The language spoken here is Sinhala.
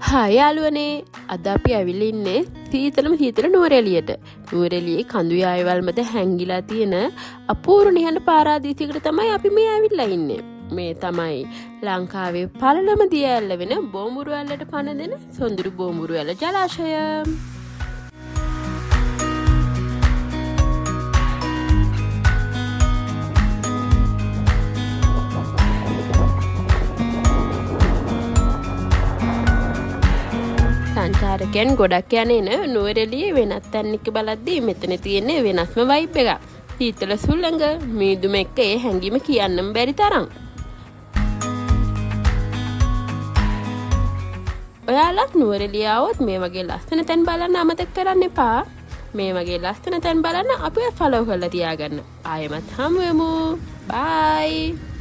හාය යාළුවනේ අද අපි ඇවිල්ලා ඉන්නේ සීතල නුවරඑළියට. නුවරඑළියේ කඳු යායවල් මත හැංගිලා තියෙන අපූර්ව නිහඬ පාරාදීසයකට තමයි අපි මේ ඇවිල්ලා ඉන්නේ. මේ තමයි ලංකාවේ පළලම දිය ඇල්ල වෙන බෝඹුරු ඇල්ලට පණ දෙන සොඳුරු බෝඹුරු ඇල්ල ජලාශය. සංචාරකයන් ගොඩක් යන නුවරඑළියේ වෙනත් තැන්ක බලද්දී මෙතන තියෙන වෙනස්ම වයිබ් එකක්. සීතල සුළඟ මීදුම එක්ක ඒ හැඟීම කියන්නම බැරි තරම්. ඔයාලත් නුවරඑළිය આવොත් මේ වගේ ලස්සන තැන් බලන්න අමතක කරන්න එපා. මේ වගේ ලස්සන තැන් බලන්න අපිව ෆලෝ කරලා තියාගන්න. ආයෙමත් හමු වෙමු. බයි.